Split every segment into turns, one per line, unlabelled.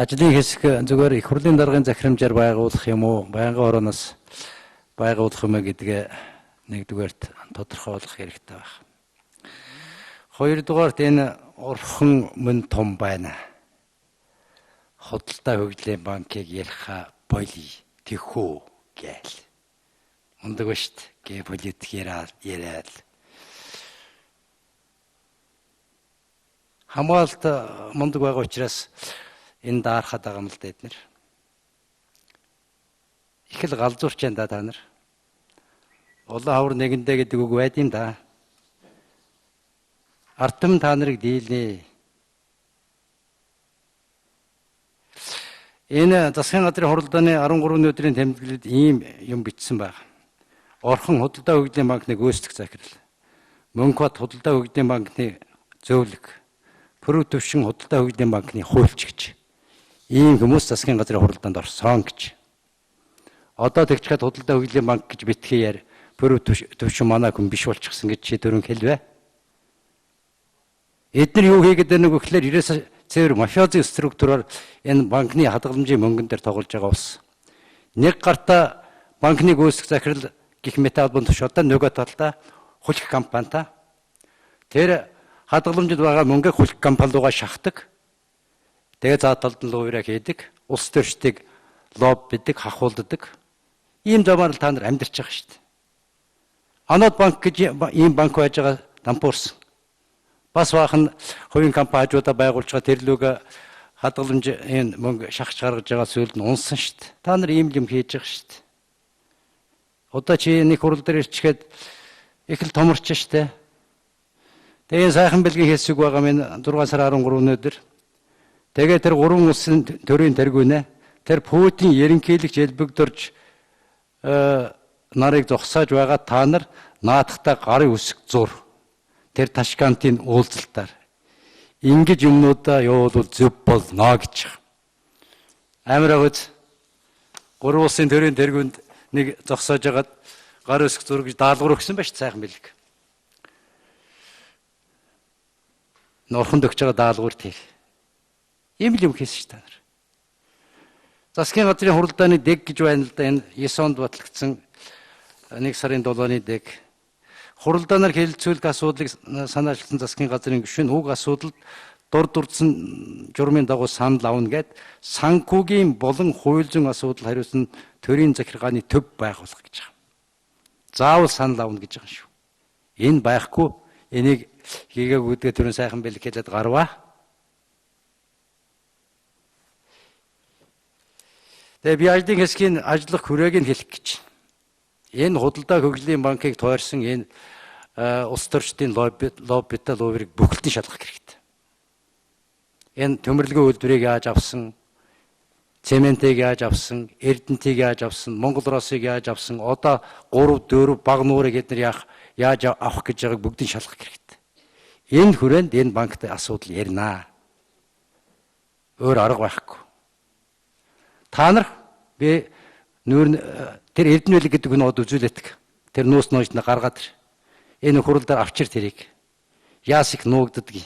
ажлын хэсэг зүгээр их хурлын даргын захирамжаар байгуулах юм уу, байнгын орооноос байгуулах юм гэдгээ нэгдүгээрт тодорхойлох хэрэгтэй байна. Хоёрдугаарт энэ орхон мөн том байна. Худалдаа хөгжлийн банкыг яриха боли тэхүү гээл. Ундаг ба шүү дээ. Политик яриад. Хамгаалалт мундаг байгаа учраас энэ даарахад байгаа юм л да эднэр. Их л галзуурч энэ та нар. Улаан хавар нэгэндээ гэдэг үг байд юм да. Артам та нарыг дийлнэ. Энэ засгийн газрын хуралдааны 13 өдрийн тэмдэглэлд ийм юм бичсэн байна. Орхон худалдаа хөгжлийн банкны гүйцэтгэх захирал, Мөнхбат худалдаа хөгжлийн банкны зөвлөх, Пүрэв төвшин худалдаа хөгжлийн банкны хуульчигч ийм хүмүүс засгийн газрын хуралдаанд орсон гэж. Одоо тэгчгээд худалдаа хөгжлийн банк гэж битгээр Пүрэв төвшин манай хүн биш болчихсон гэж чи дөрөв хэлвэ. Эдгээр юу хийгээд байна вэ гэхээр ерөөсөө цэвэр мафиозын структураар энэ банкны хадгаламжийн мөнгөн дээр тоглож байгаа улс. Нэг гартаа банкны гүйцэтгэх захирал гэх мэт албан тушаалтай нөгөө талдаа хулих компанитай. Тэр хадгаламжид байгаа мөнгөийг хулих компани руугаа шахдаг. Тэгээ заа талд нь луураа хийдэг. Улс төрчдийг лоббидэг, хахуулдаг. Ийм замаар л та нар амьдарч байгаа шүү дээ. Анод банк гэж ийм банк байж байгаа дампуурсан. Бас баахан хувийн компани хажуудаа байгуулж байгаа тэрлүүгээ хадгаламж энэ мөнгө шахаж гаргаж байгаа зүйлд нь унсан шүү дээ. Та нар ийм юм хийж байгаа шүү дээ. Одоо чи нэг хурал дээр ирчгээд их л томорч шүү дээ. Тэгээ сайхан бэлгийн хэсэг байгаа минь 6 сар 13 өдөр. Тэгээ тэр 3 улсын төрийн тэргүүнэ. Тэр Путин ерөнхийлөгч элбэгдөрж нарыг зогсоож байгаа та нар наадахтаа гарын үсэг зур. Тэр Ташкентийн уулзалтаар ингэж юмнуудаа явуулвал зөв болно гэж. Амар агц 3 улсын төрийн тэргүүнд нэг зогсоож агаад гар өсөх зураг даалгавар өгсөн байж сайхан бэлэг. Норхонд өгч байгаа даалгавар тэр. Ийм л юм хийсэн ш та нар. Засгийн газрын хуралдааны дэг гэж байна л да энэ 9 онд батлагдсан 1 сарын 7-ны дэг. Хуралдаанаар хэлэлцүүлэх асуудлыг санаачилсан засгийн газрын гишүүн уг асуудалд дурдсан журмын дагуу санал авна гэд санхүүгийн болон хууль зүйн асуудал хариуцсан төрийн захиргааны төв байгуулах гэж байгаа. Заавал санал авна гэж байгаа шүү. Энэ байхгүй энийг хийгээгүй гэдэг төрийн сайхан бэлэг хэлээд гарваа. Тэгээ би ажлын хэсгийн ажиллах хүрээг нь хэлэх гэж. Энэ худалдаа хөгжлийн банкыг тойрсон энэ улс төрчдийн лоббитай луурыг бүхэлдэн шалгах хэрэгтэй. Энэ төмөрлөгөө үйлдвэрийг яаж авсан, цементийг яаж авсан, эрдэнтийг яаж авсан, Монгол Росыг яаж авсан, одоо 3 4 баг нуурыг эдгээр яаж авах гэж байгааг бүгдийг шалгах хэрэгтэй. Энэ хүрээнд энэ банктай асуудал ярина. Өөр арга байхгүй. Та нар би тэр эрдэнэ байлиг гэдэг нь үзүүлээдэг. Тэр нуус ноёж на гаргаад ир. Энэ хурал дээр авчир тэрийг. Яас их нуугддгийг.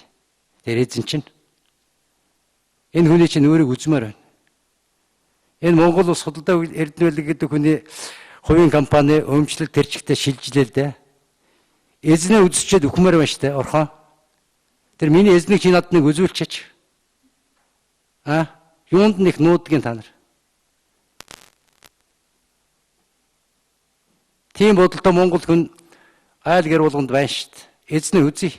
Тэр эзэн чинь. Энэ хүний чинь өөрийг үзмээр байна. Энэ Монгол улс худалдаа эрдэнэ байлиг гэдэг хүний хувийн компани өмчлөг тэрчгтээ шилжлээ л дээ. Эзнээ үзчихэд өхмөр байна штэ орхон. Тэр миний эзнийг чи надад нэг үзүүлчихэж. Юунд нэг нуудгийн та нар. Тийм бодолтой Монгол хүн айл гэр болгонд байна шүү дээ. Эзнээ үзье.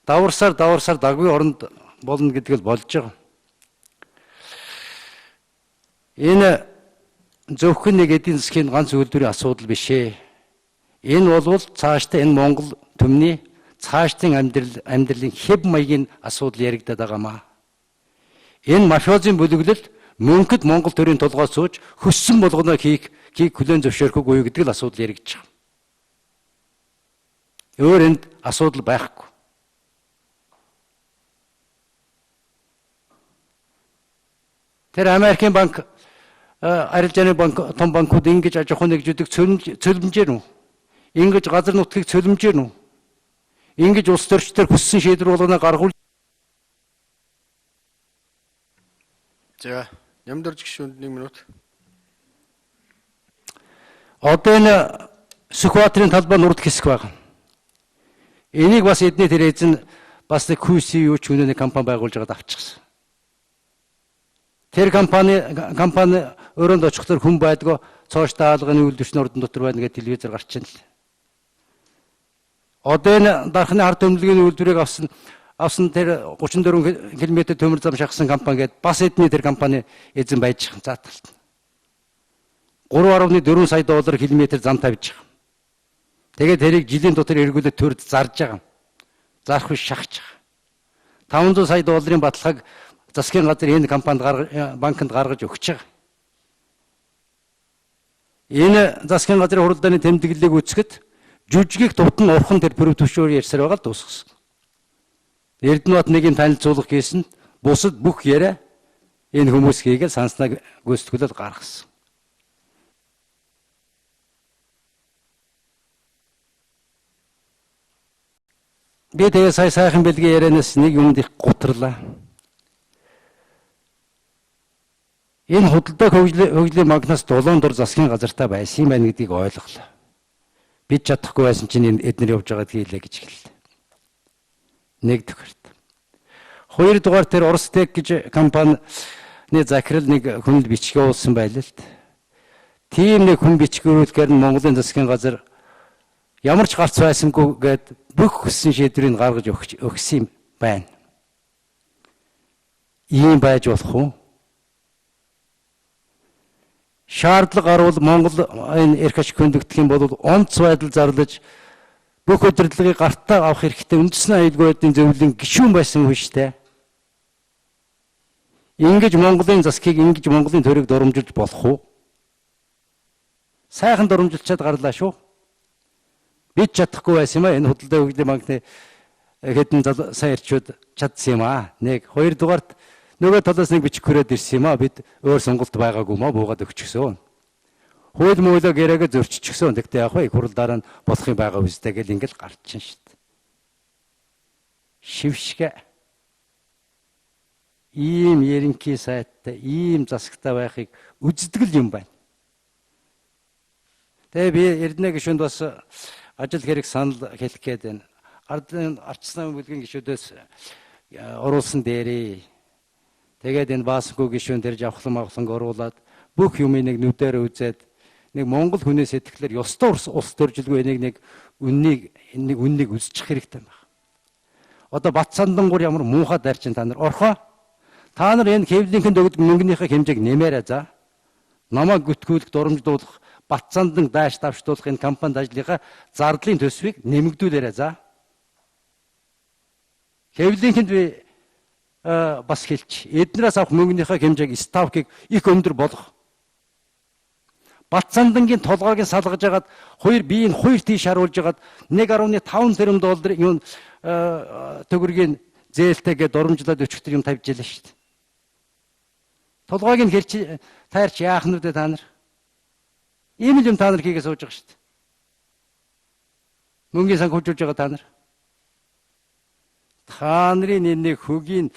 Даварсаар дагвын оронд болно гэдэг л болж байгаа. Энэ зөвхөн нэг эдийн засгийн ганц үйлдвэрийн асуудал биш ээ. Энэ бол цаашдаа энэ Монгол төмний цаашдын амьдралын хэв маягийн асуудал яригдаад байгаамаа. Энэ мафиозын бүлэглэл мөнхөд Монгол төрийн толгой сууж хөссөн болгоно хийх хүлээн зөвшөөрөхгүй юу гэдэг л асуудал яригдж байгаа. Өөр энд асуудал байхгүй. Тэр Америкийн банк, арилжааны банк, том банкуд ингэж аж ахуйн нэгжүүдийг цөлмжээр нү? Ингэж газар нутгийг цөлмжээр нү? Ингэж улс төрчдөр хүссэн шийдвэр болгоно гаргуул
За, Нямдорж гишүүнд 1 минут.
Одоо энэ Сүхбаатарын талбай нурд хэсэг байна. Энийг бас эдний тэр эзэн бас нэг QC юу ч өнөөний компани байгуулж байгаад авчихсан. Тэр компани өрөөнд очихлоор хүн байдгаа цоош даалганы үйлдвэрчний ордон дотор байна гэдэг телевизээр гарч байна л. Одоо энэ дархны ард төмөлгийн үйлдвэрийг авсан тэр 34 км төмөр зам шахсан компани гээд бас эдний тэр компани эзэн байж байгаа зааталт. 3.4 сая доллар километр зам тавьж байгаа. Тэгээд тэрийг жилийн дотор эргүүлээд төрд зарж байгаа. Зарах биш шахаж байгаа. 500 сая долларын баталгааг засгийн газар энэ компанид банкнд гаргаж өгч байгаа. Энэ засгийн газрын хуралдааны тэмдэглэлийг үзэхэд жүжигийг тутан урхан тэр прив төвшөөр ярьсаар байгаа л дуусгасан. Эрдэнэбат нэг юм танилцуулах гэсэн бусад бүх яриа энэ хүмүүс хийгээл санснаг гүйцэтгүүлэл гаргасан. Би тэгээ сайхан бэлгийн ярианаас нэг юмд их гутрлаа. Энэ худалдаа хөгжлийн банкнаас дулуун дор засгийн газартаа байсан юм байна гэдгийг ойлголоо. Бид чадахгүй байсан чинь эднэр явж байгаад хийлээ гэж хэллээ. Нэг тохиолд. Хоёрдугаар тэр Орстек гэж компани захирал нэг хүн бичгээ уулсан байлаа л. Тийм нэг хүн бичгээрүүлгээр нь Монголын засгийн газар ямар ч гарц байсангүй гээд бүх хүссэн шийдвэрийг гаргаж өгсөн юм байна. Ийм байж болох уу? Шаардлага гарвал Монгол энэ эрх ашиг хөндөгдөх юм бол онц байдал зарлаж бүх удирдлагыг гартаа авах хэрэгтэй үндэсний аюулгүйн зөвлөлийн гишүүн байсан хүн шүү дээ. Ингэж Монголын засгийг ингэж Монголын төрийг дурамжилж болох уу? Сайхан дурамжилчаад гарлаа шүү. Бид чадахгүй байсан юм а энэ худалдаа хөгжлийн банкны хэдэн сая ирчүүд чадсан юм а. Нэг хоёрдугаарт нөгөө талаас нэг бичих хүрээд ирсэн юм а. Бид өөр сонголт байгаагүй маа буугаад өгчихсөн. Хууль муулаа гэрээгээ зөрччихсөн. Тэгтээ яг их хуралдаараа болох юм байгаа үстэй гэл ингээл гарчин шүү дээ. Шившгэ ийм ерөнхий сайттай ийм засагтай байхыг үздэг л юм байна. Тэгээ би Эрдэнэ гишүүнд бас ажил хэрэг санал хэлэх гээд байна. Ардчсан бүлгийн гишүүдээс оруулсан дээрээ. Тэгээд энэ Баасгүй гишүүн дээр жавхлан оруулаад бүх юмыг нэг нүдээр үзээд нэг Монгол хүнээс сэтгэлээр ёстой улс төржилгүй нэг үннийг үзчих хэрэгтэй байна. Одоо Батсандангуур ямар муухай дайрчин та нар орхоо. Та нар энэ Кевлинхэнд өгдөг мөнгөнийхөө хэмжээг нэмээрэй за. Намайг гүтгүүлэх, дурамжлуулах, Батсандан дайш давшдуулах энэ компанид ажлынхаа зардлын төсвийг нэмэгдүүлээрэй за. Кевлинхэнд би бас хэлчих. Эднээс авах мөнгөнийхөө хэмжээг ставкийг их өндөр болгох. Батсандангийн толгойг салгаж агаад биеийг хоёр тийш харуулж агаад 1.5 тэрбум долларын юм төгрөгийн зээлтэйгээ дурамжлаад өчигдөр юм тавьж ялаа шүү дээ. Толгойг нь хэлж тайрч яах нүдэ та нар? Ийм л юм та нар хийгээ сууж байгаа шүү дээ. Мөнгөний санхүүжүүлж байгаа та нар. Та нарын энэ хөгийн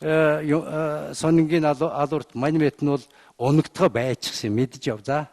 сонингийн алуурт монумент нь бол унагдгаа байчихсан мэдж яв за.